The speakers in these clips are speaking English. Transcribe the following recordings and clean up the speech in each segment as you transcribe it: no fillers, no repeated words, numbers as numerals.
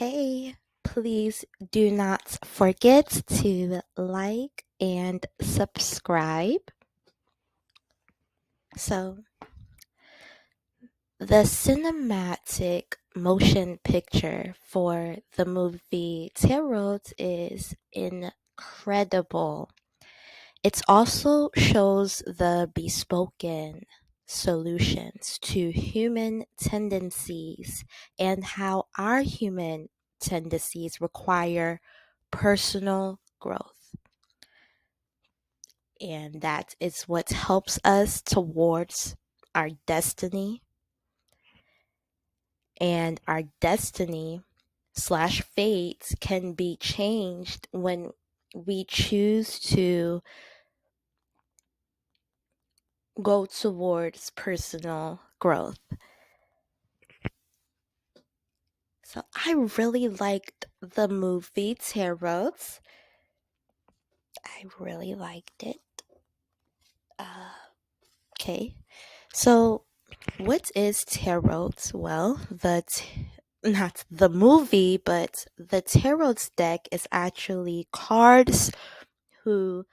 Hey, please do not forget to like and subscribe. So, the cinematic motion picture for the movie Tarot is incredible. It also shows the bespoken solutions to human tendencies and how our human tendencies require personal growth. And that is what helps us towards our destiny. And our destiny slash fate can be changed when we choose to go towards personal growth. So I really liked the movie Tarot. I really liked it. Okay, so what is Tarot? Well, not the movie, but the Tarot deck is actually cards who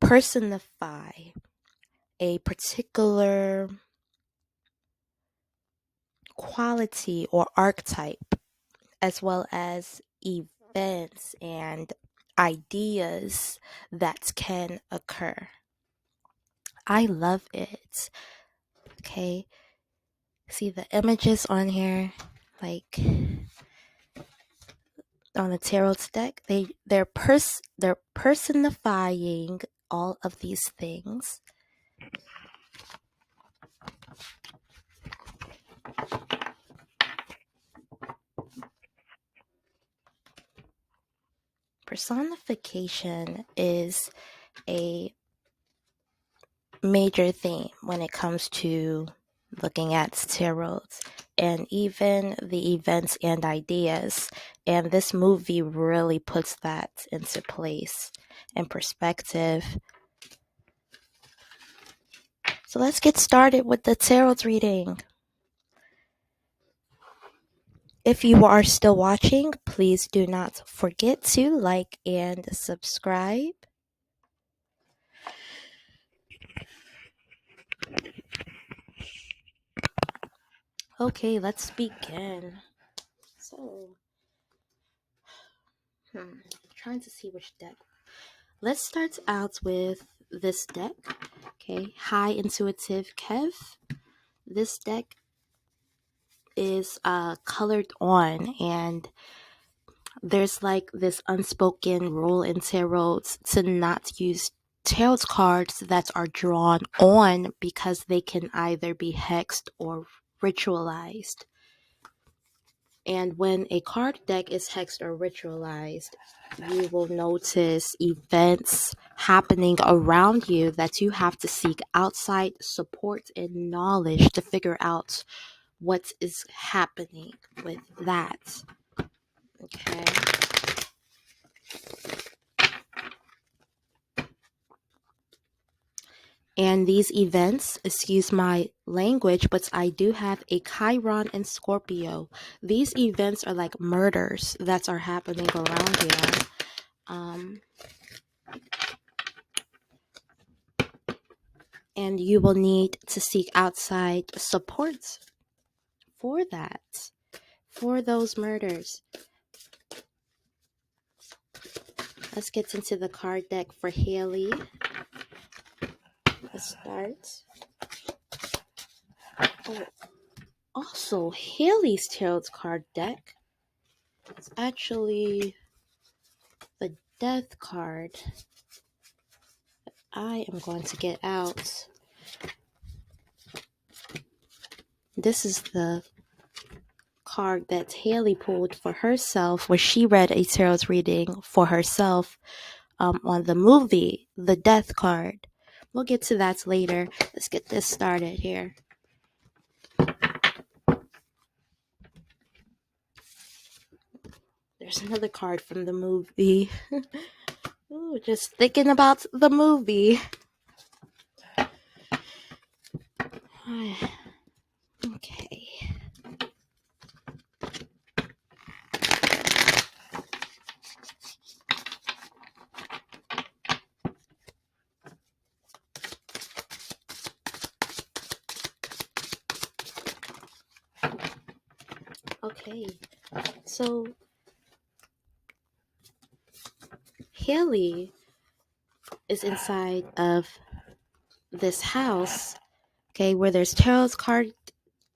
personify a particular quality or archetype, as well as events and ideas that can occur. I love it. Okay. See the images on here, like on the tarot deck, they're personifying all of these things. Personification is a major theme when it comes to looking at tarot and even the events and ideas. And this movie really puts that into place and perspective. So let's get started with the tarot reading. If you are still watching, please do not forget to like and subscribe. Okay, let's begin. So, trying to see which deck. Let's start out with this deck. Okay, High Intuitive Kev. This deck is colored on, and there's like this unspoken rule in tarot to not use tarot cards that are drawn on because they can either be hexed or ritualized. And when a card deck is hexed or ritualized, you will notice events happening around you that you have to seek outside support and knowledge to figure out what is happening with that. Okay. And these events, excuse my language, but I do have a Chiron and Scorpio. These events are like murders that are happening around you. And you will need to seek outside support for that, for those murders. Let's get into the card deck for Haley. Let's start. Oh, also, Haley's tarot card deck is actually the Death card. I am going to get out. This is the card that Haley pulled for herself, where she read a tarot reading for herself on the movie, the Death card. We'll get to that later. Let's get this started here. There's another card from the movie. Ooh, just thinking about the movie. Okay. Okay, so Haley is inside of this house, okay, where there's tarot card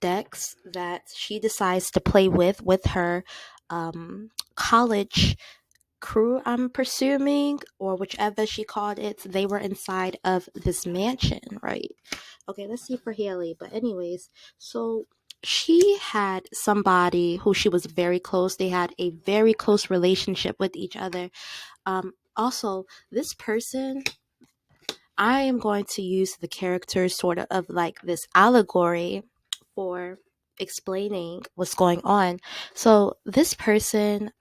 decks that she decides to play with her college crew, I'm presuming, or whichever she called it. They were inside of this mansion, right? Okay, let's see for Haley. But anyways, so she had somebody who she was very close. They had a very close relationship with each other. Also, this person, I am going to use the character sort of like this allegory for explaining what's going on. So this person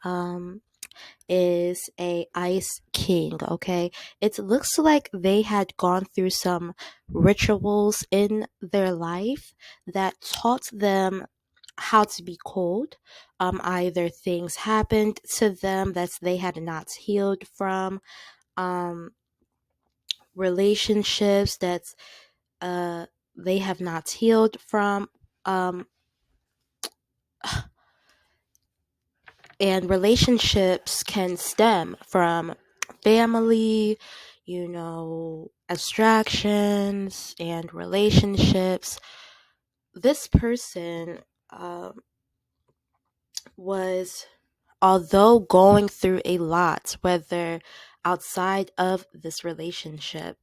is a ice king, okay? It looks like they had gone through some rituals in their life that taught them how to be cold. Either things happened to them that they had not healed from, relationships that they have not healed from, and relationships can stem from family, abstractions and relationships. This person was, although going through a lot, whether outside of this relationship,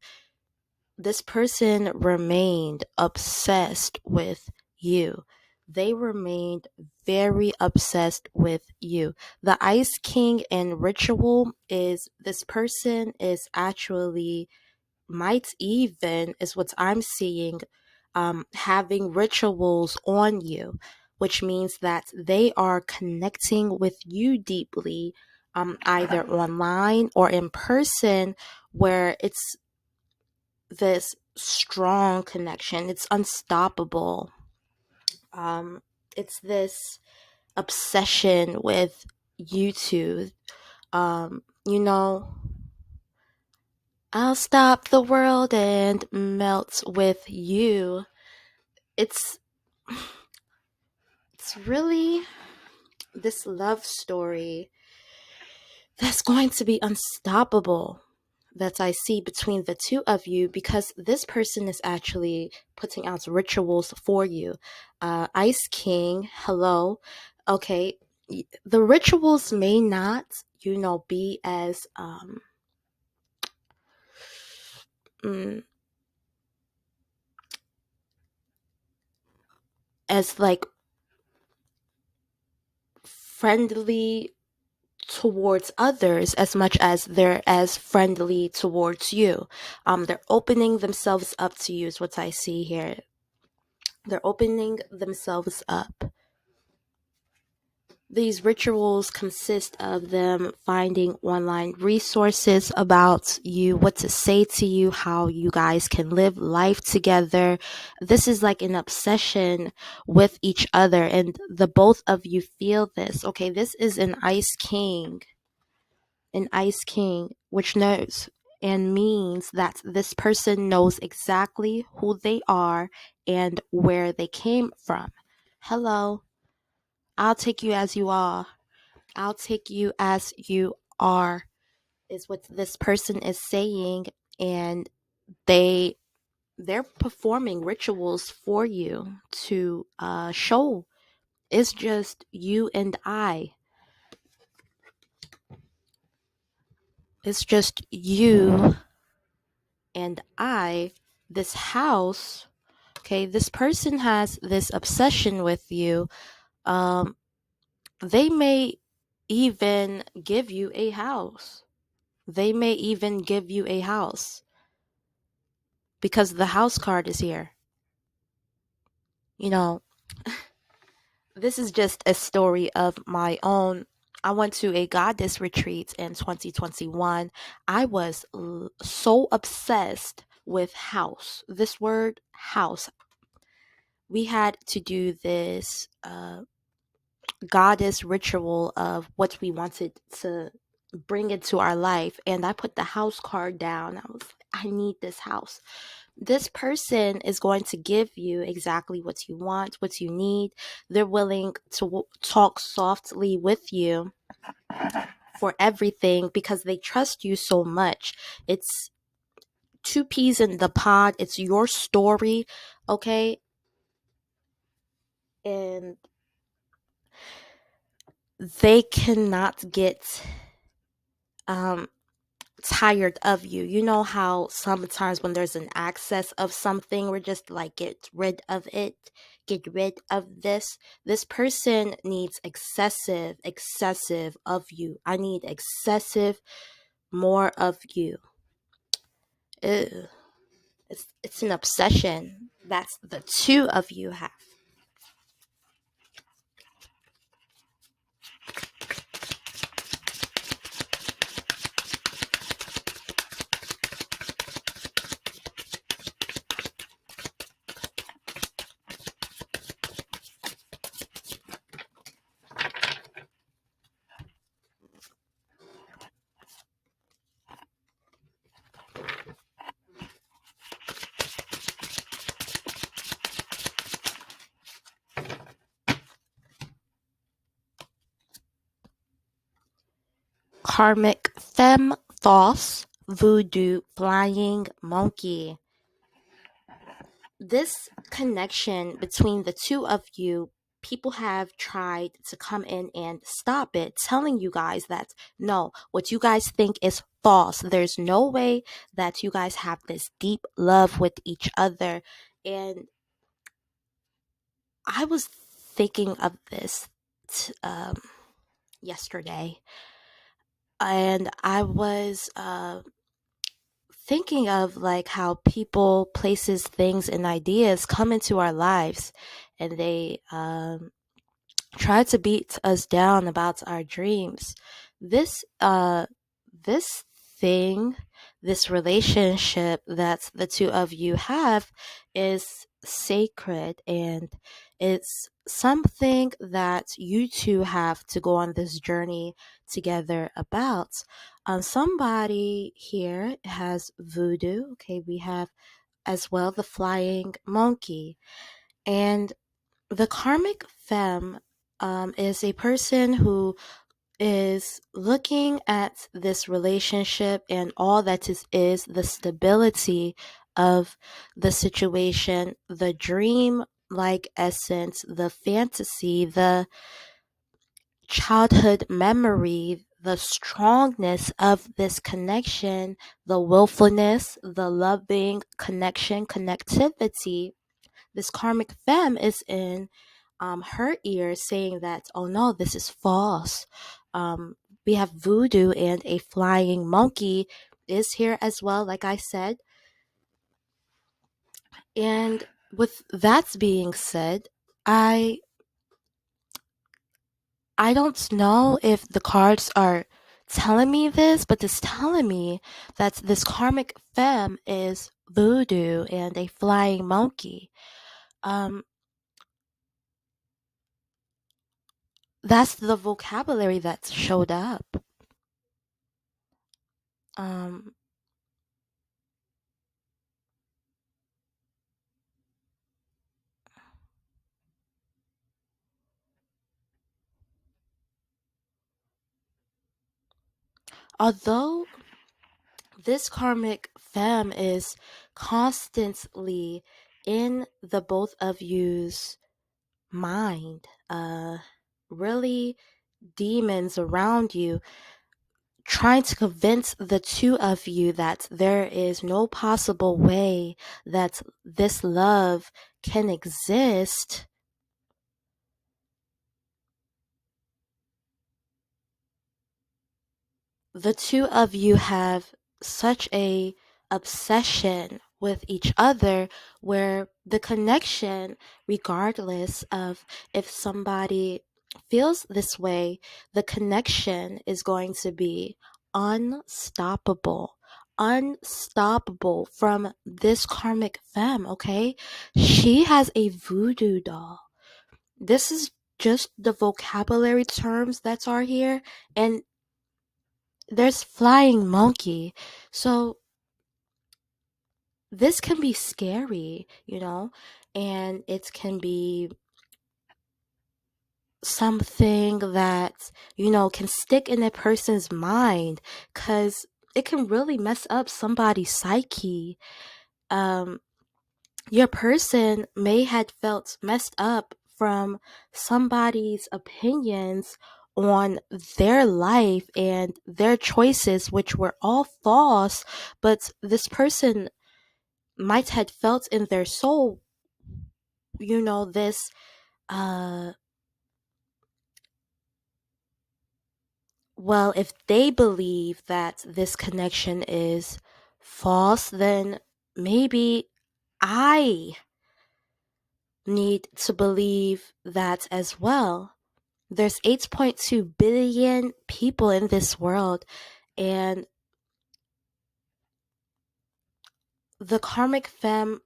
this person remained obsessed with you. They remained very obsessed with you. The Ice King in ritual is this person is actually, might even, is what I'm seeing, having rituals on you, which means that they are connecting with you deeply, either online or in person, where it's this strong connection. It's unstoppable. It's this obsession with you two. Um, you know, I'll stop the world and melt with you. It's really this love story that's going to be unstoppable, that I see between the two of you, because this person is actually putting out rituals for you. Ice King, hello. Okay, the rituals may not, be as like friendly towards others as much as they're as friendly towards you. They're opening themselves up to you is what I see here. They're opening themselves up. These rituals consist of them finding online resources about you, what to say to you, how you guys can live life together. This is like an obsession with each other, and the both of you feel this. Okay, this is an Ice King, which knows and means that this person knows exactly who they are and where they came from. Hello, I'll take you as you are. I'll take you as you are, is what this person is saying, and they're performing rituals for you to show it's just you and I. It's just you and I. This house, okay, this person has this obsession with you. They may even give you a house. They may even give you a house because the house card is here. This is just a story of my own. I went to a goddess retreat in 2021. I was so obsessed with house. This word, house. We had to do this goddess ritual of what we wanted to bring into our life. And I put the house card down. I need this house. This person is going to give you exactly what you want, what you need. They're willing to talk softly with you for everything because they trust you so much. It's two peas in the pod. It's your story, okay? And they cannot get tired of you. You know how sometimes when there's an excess of something, we're just like, get rid of it, get rid of this. This person needs excessive of you. I need excessive more of you. Ew. It's an obsession. That's the two of you have. Karmic femme false voodoo flying monkey. This connection between the two of you, people have tried to come in and stop it, telling you guys that no, what you guys think is false. There's no way that you guys have this deep love with each other. And I was thinking of this yesterday, and I was thinking of like how people, places, things, and ideas come into our lives, and they try to beat us down about our dreams. This this thing, this relationship that the two of you have is sacred, and it's something that you two have to go on this journey together about. Somebody here has voodoo. Okay, we have as well the flying monkey. And the karmic femme is a person who is looking at this relationship and all that is the stability of the situation, the dream like essence, the fantasy, the childhood memory, the strongness of this connection, the willfulness, the loving connection, connectivity. This karmic femme is in her ear saying that, oh no, this is false. We have voodoo, and a flying monkey is here as well, like I said. And with that being said, I don't know if the cards are telling me this, but it's telling me that this karmic femme is voodoo and a flying monkey. That's the vocabulary that showed up. Um, Although this karmic femme is constantly in the both of you's mind, really demons around you, trying to convince the two of you that there is no possible way that this love can exist. The two of you have such a obsession with each other, where the connection, regardless of if somebody feels this way, the connection is going to be unstoppable. Unstoppable from this karmic femme, okay? She has a voodoo doll. This is just the vocabulary terms that are here, and there's flying monkey. So this can be scary, and it can be something that, can stick in a person's mind, because it can really mess up somebody's psyche. Your person may have felt messed up from somebody's opinions on their life and their choices, which were all false, but this person might have felt in their soul, this, well, if they believe that this connection is false, then maybe I need to believe that as well. There's 8.2 billion people in this world, and the karmic femme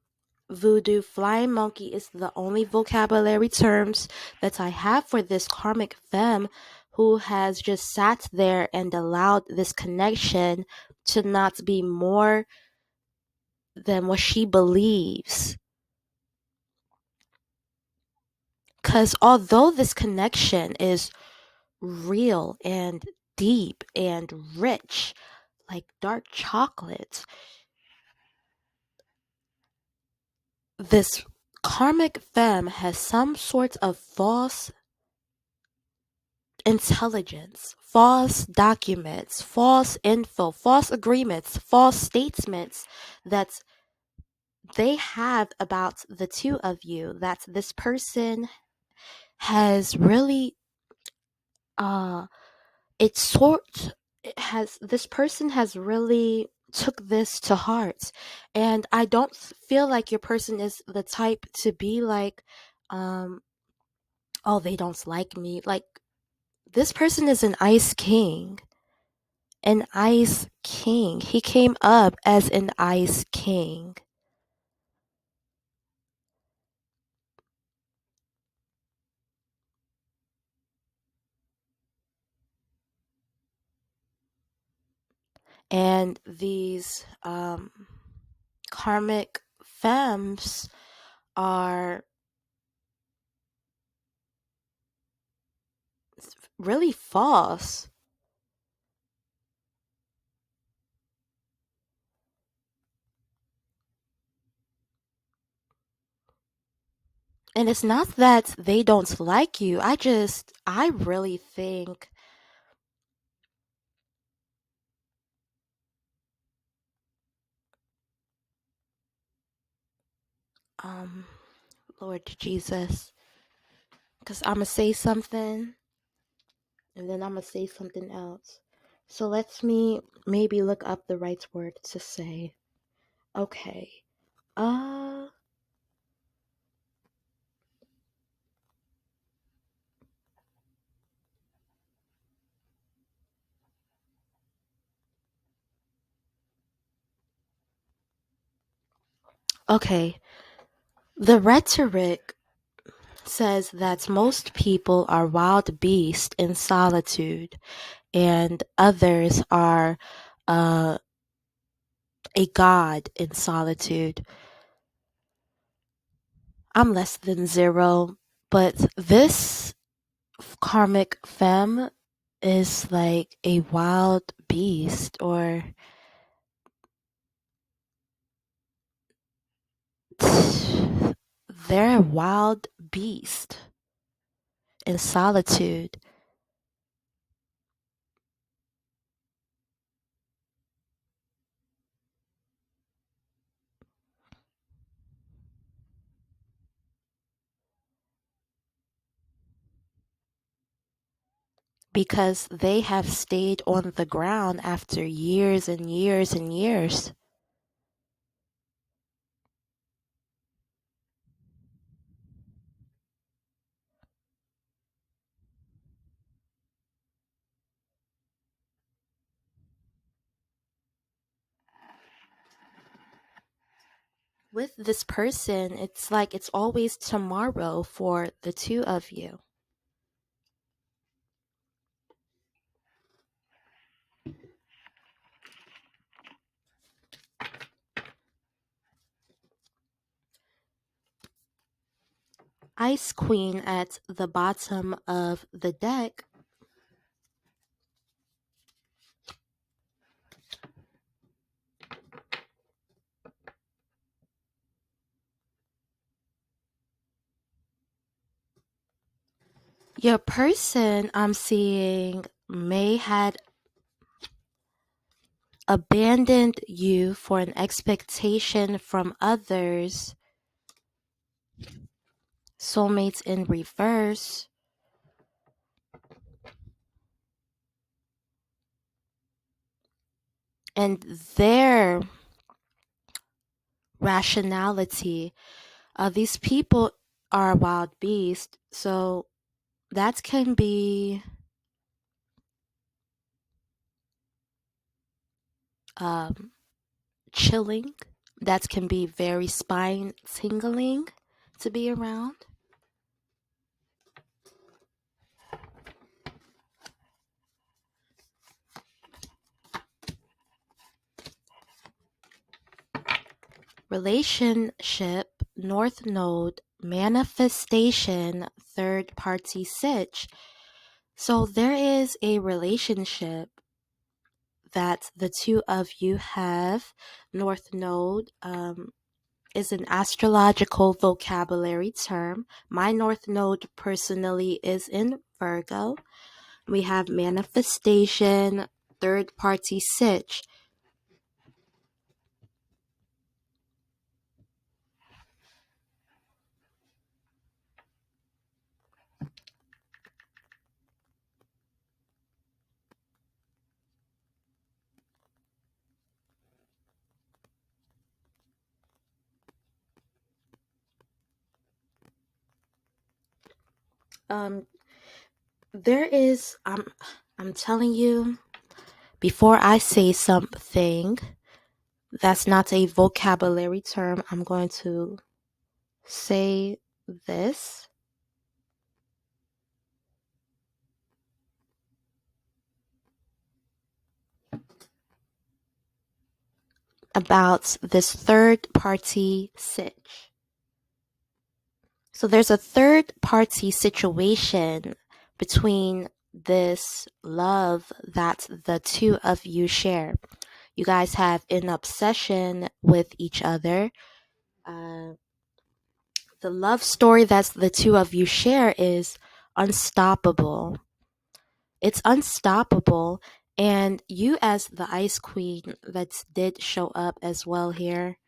voodoo flying monkey is the only vocabulary terms that I have for this karmic femme who has just sat there and allowed this connection to not be more than what she believes. Because although this connection is real and deep and rich, like dark chocolate, this karmic femme has some sort of false intelligence, false documents, false info, false agreements, false statements that they have about the two of you, that this person has really this person has really took this to heart. And I don't feel like your person is the type to be like, oh, they don't like me. Like, this person is an ice king. An ice king. He came up as an ice king. And these karmic femmes are really false. And it's not that they don't like you. I really think, um, Lord Jesus, because I'm going to say something and then I'm going to say something else. So let me maybe look up the right word to say. Okay. Uh, okay. The rhetoric says that most people are wild beasts in solitude, and others are a god in solitude. I'm less than zero, but this karmic femme is like a wild beast, or they're a wild beast in solitude. Because they have stayed on the ground after years and years and years. With this person, it's like it's always tomorrow for the two of you. Ice Queen at the bottom of the deck, your person I'm seeing may had abandoned you for an expectation from others. Soulmates in reverse. And their rationality. These people are wild beasts, so that can be chilling. That can be very spine tingling to be around. Relationship, North Node, manifestation, third party sitch. So there is a relationship that the two of you have. North Node is an astrological vocabulary term. My North Node personally is in Virgo. We have manifestation, third party sitch. There is, I'm telling you, before I say something that's not a vocabulary term, I'm going to say this about this third party sitch. So there's a third party situation between this love that the two of you share. You guys have an obsession with each other. The love story that the two of you share is unstoppable. It's unstoppable. And you, as the Ice Queen, that did show up as well here.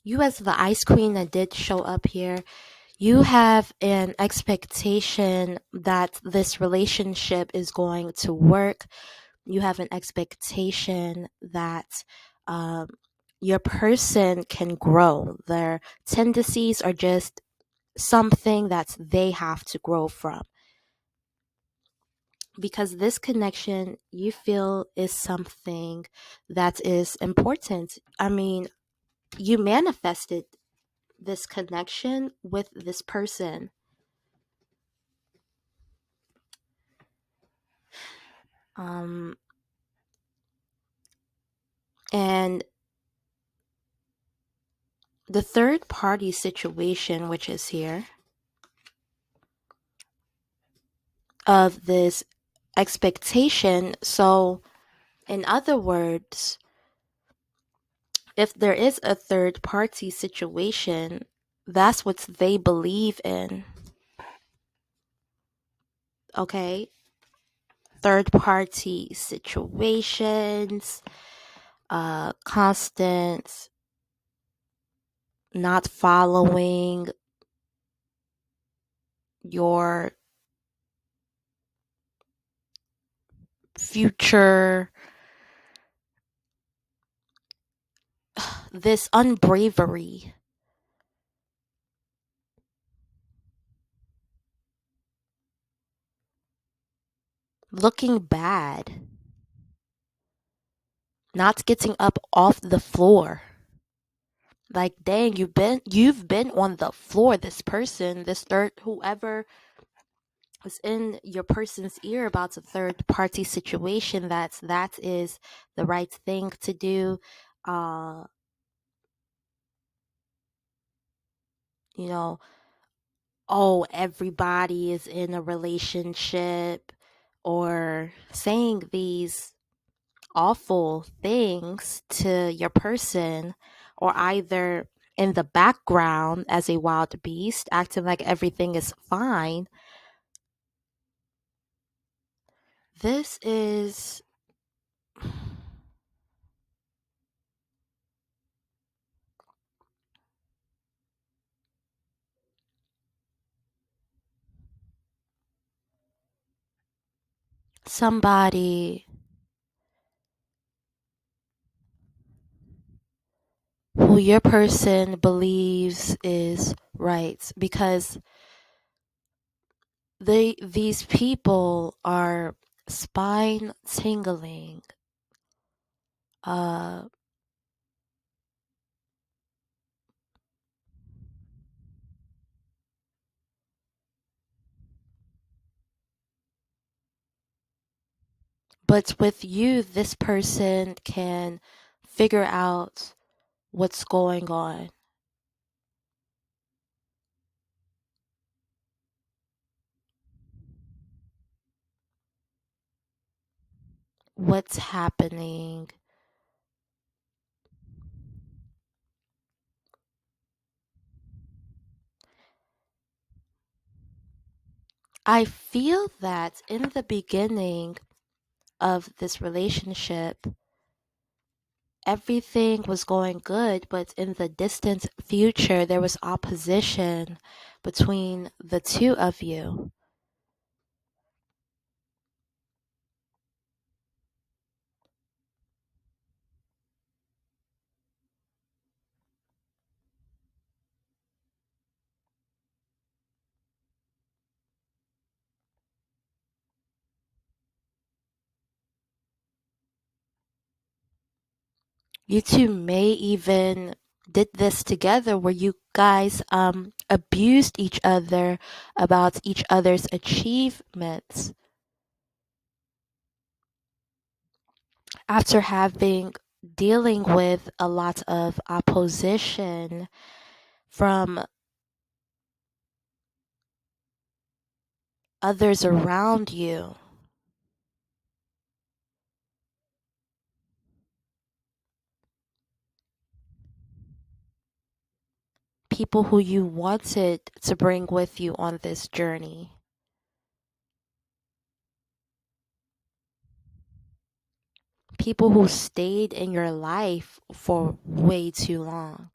You, as the Ice Queen that did show up here, you have an expectation that this relationship is going to work. You have an expectation that your person can grow. Their tendencies are just something that they have to grow from. Because this connection you feel is something that is important. I mean, you manifested this connection with this person. And the third party situation, which is here, of this expectation. So, in other words, if there is a third party situation, that's what they believe in. Okay? Third party situations, constant not following your future, this unbravery. Looking bad. Not getting up off the floor. like, dang, you've been on the floor. This person, this third, whoever was in your person's ear about a third party situation, that is the right thing to do. You know, oh, everybody is in a relationship, or saying these awful things to your person, or either in the background as a wild beast, acting like everything is fine. This is somebody who your person believes is right, because these people are spine tingling, uh but with you, this person can figure out what's going on, what's happening. I feel that in the beginning of this relationship, everything was going good, but in the distant future, there was opposition between the two of you. You two may even did this together, where you guys abused each other about each other's achievements after having dealing with a lot of opposition from others around you. People who you wanted to bring with you on this journey. People who stayed in your life for way too long.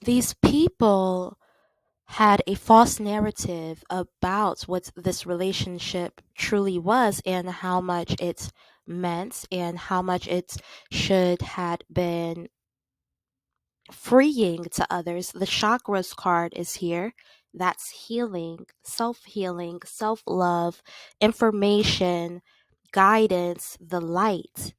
These people had a false narrative about what this relationship truly was, and how much it meant, and how much it should had been freeing to others. The chakras card is here. That's healing, self-love, information, guidance, the light.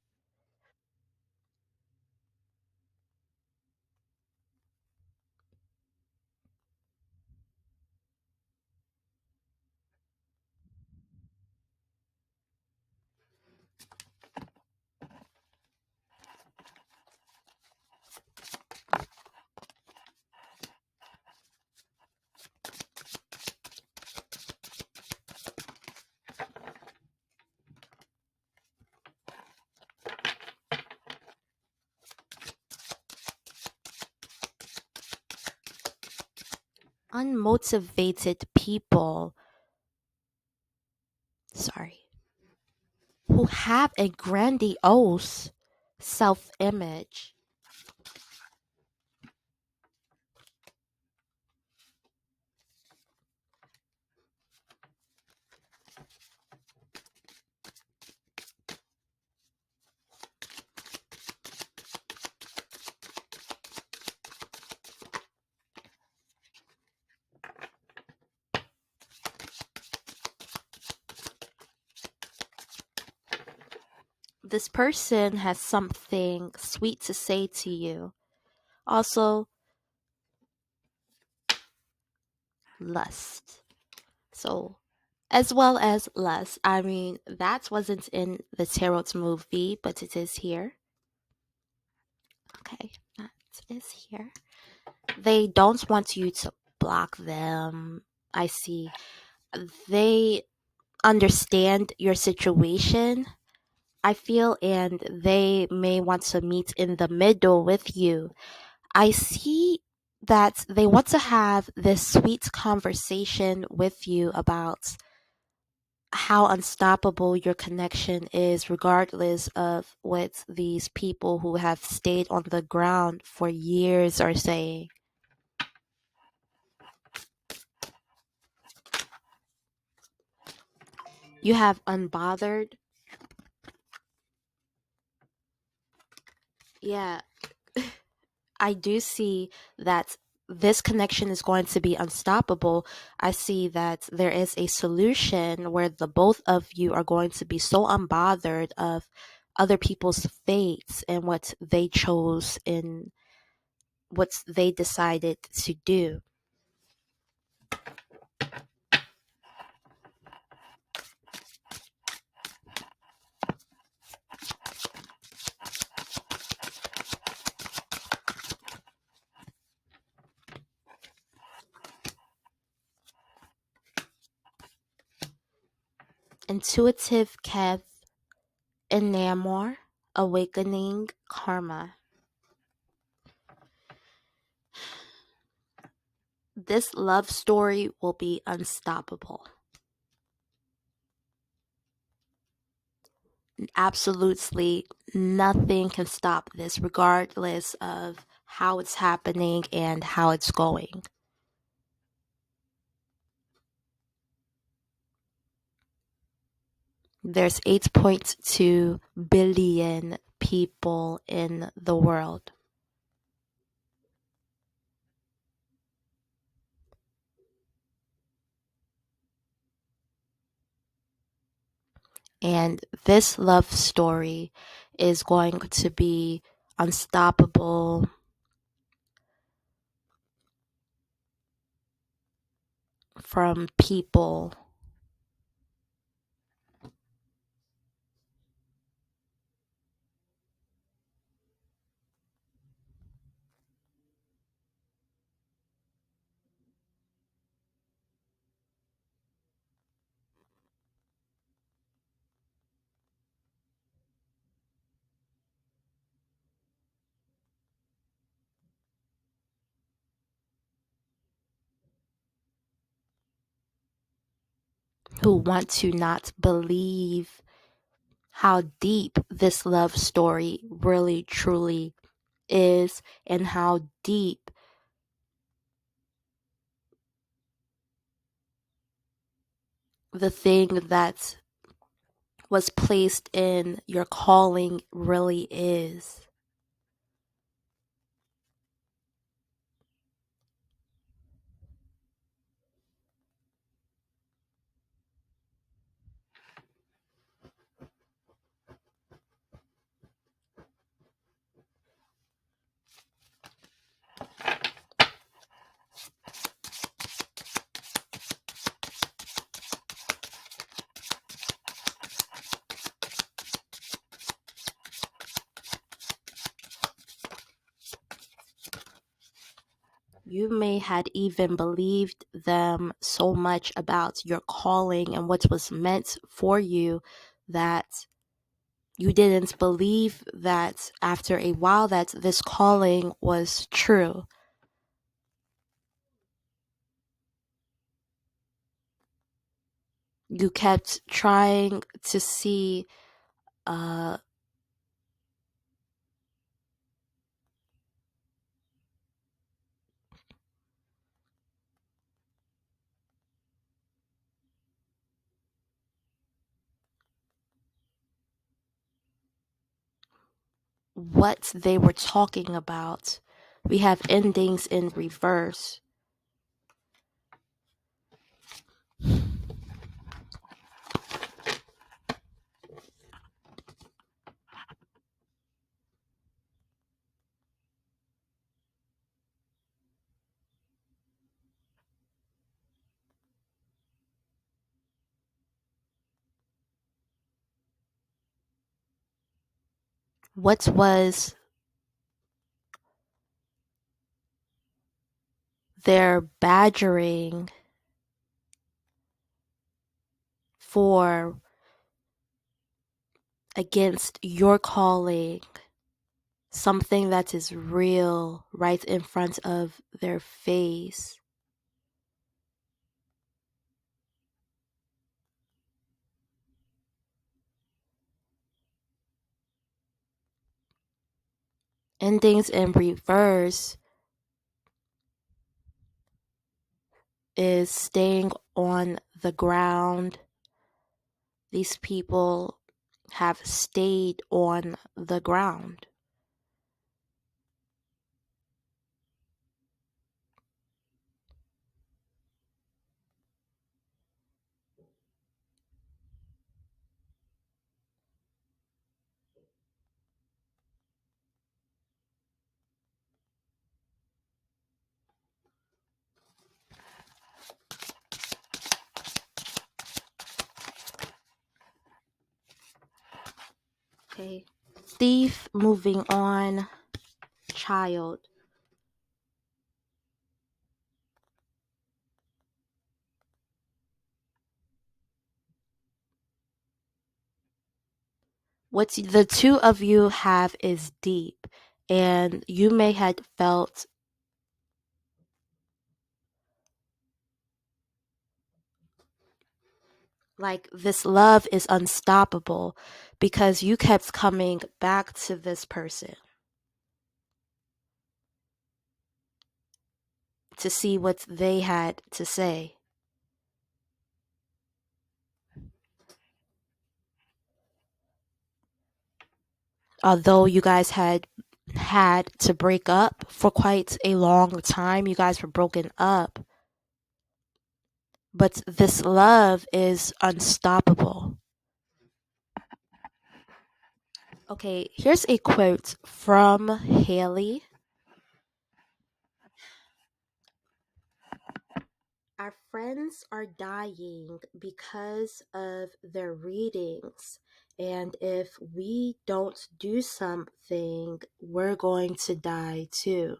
unmotivated people, who have a grandiose self-image. This person has something sweet to say to you. Also, lust. So, as well as lust. I mean, that wasn't in the tarot movie, but it is here. Okay, that is here. They don't want you to block them. I see. They understand your situation, I feel, and they may want to meet in the middle with you. I see that they want to have this sweet conversation with you about how unstoppable your connection is, regardless of what these people who have stayed on the ground for years are saying. You have unbothered. Yeah, I do see that this connection is going to be unstoppable. I see that there is a solution where the both of you are going to be so unbothered of other people's fates and what they chose and what they decided to do. Intuitive Kev, Enamor, Awakening Karma. This love story will be unstoppable. Absolutely nothing can stop this, regardless of how it's happening and how it's going. There's 8.2 billion people in the world. And this love story is going to be unstoppable from people who want to not believe how deep this love story really truly is and how deep the thing that was placed in your calling really is. You may had even believed them so much about your calling and what was meant for you that you didn't believe that after a while that this calling was true. you kept trying to see what they were talking about. We have endings in reverse. What was their badgering for against your calling something that is real right in front of their face? Endings in reverse is staying on the ground. These people have stayed on the ground. Okay. Thief, moving on. Child. What the two of you have is deep, and you may have felt like this love is unstoppable because you kept coming back to this person to see what they had to say. Although you guys had to break up for quite a long time, you guys were broken up, but this love is unstoppable. Okay, here's a quote from Haley. Our friends are dying because of their readings, and if we don't do something, we're going to die too.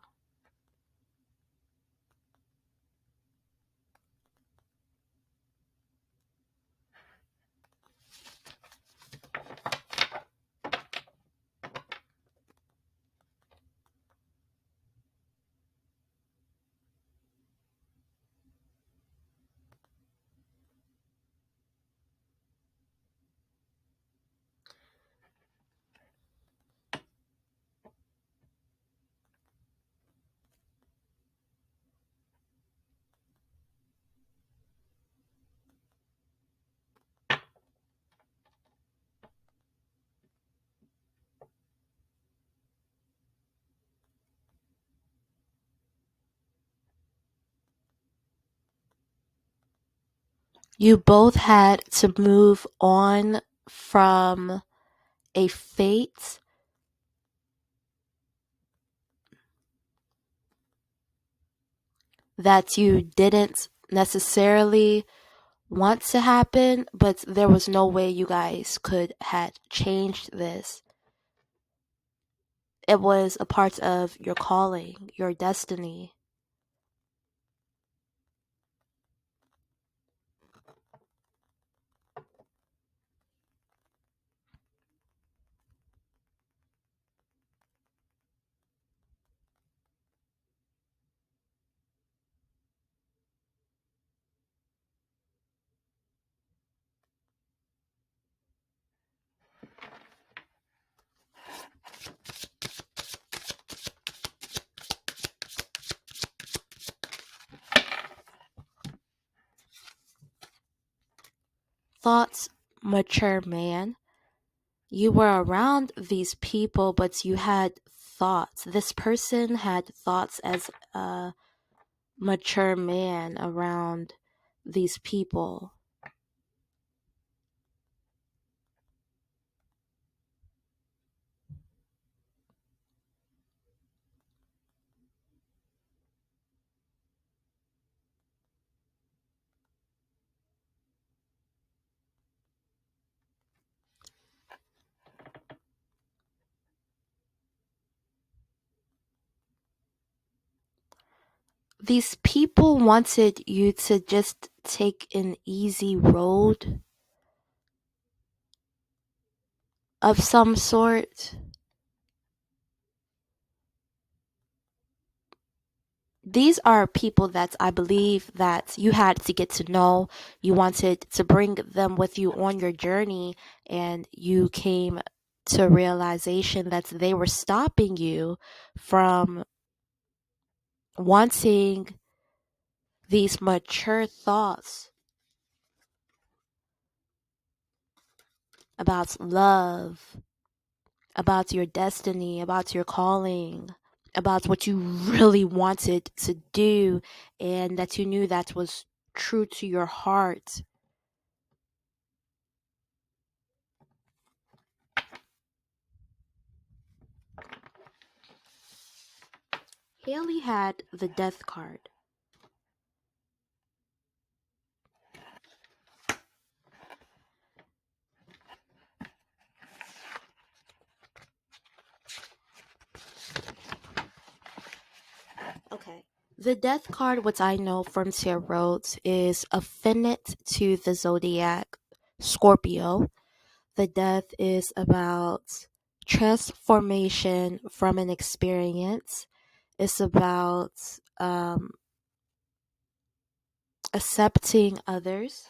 You both had to move on from a fate that you didn't necessarily want to happen, but there was no way you guys could have changed this. It was a part of your calling, your destiny. thoughts mature man. You were around these people, but you had thoughts. This person had thoughts as a mature man around these people. These people wanted you to just take an easy road of some sort. These are people that I believe that you had to get to know. You wanted to bring them with you on your journey, and you came to realization that they were stopping you from wanting these mature thoughts about love, about your destiny, about your calling, about what you really wanted to do, and that you knew that was true to your heart. Haley had the death card. Okay. The death card, what I know from tarot, is affinite to the zodiac Scorpio. The death is about transformation from an experience. It's about accepting others.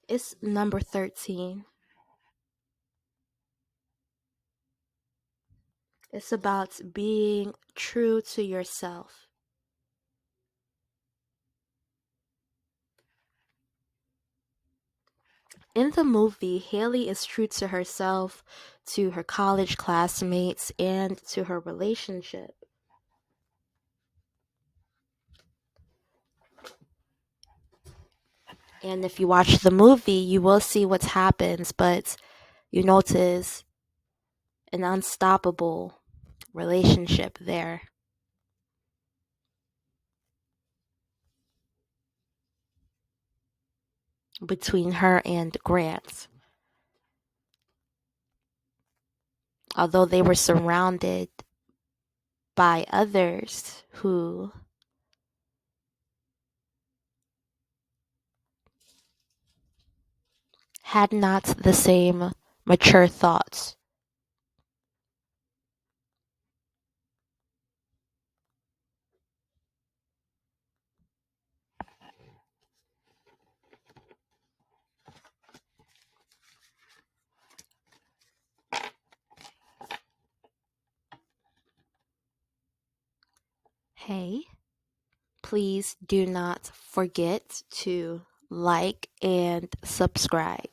It's number 13. It's about being true to yourself. In the movie, Haley is true to herself, to her college classmates, and to her relationship. And if you watch the movie, you will see what happens, but you notice an unstoppable relationship there between her and Grant. Although they were surrounded by others who had not the same mature thoughts. Hey, please do not forget to like and subscribe.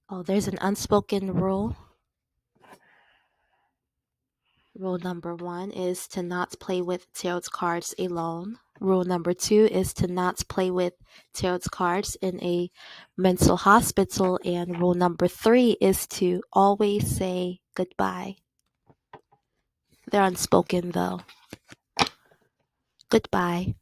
Oh, there's an unspoken rule. Rule number 1 is to not play with tarot cards alone. Rule number 2 is to not play with tarot cards in a mental hospital. And rule number 3 is to always say goodbye. They're unspoken though. Goodbye.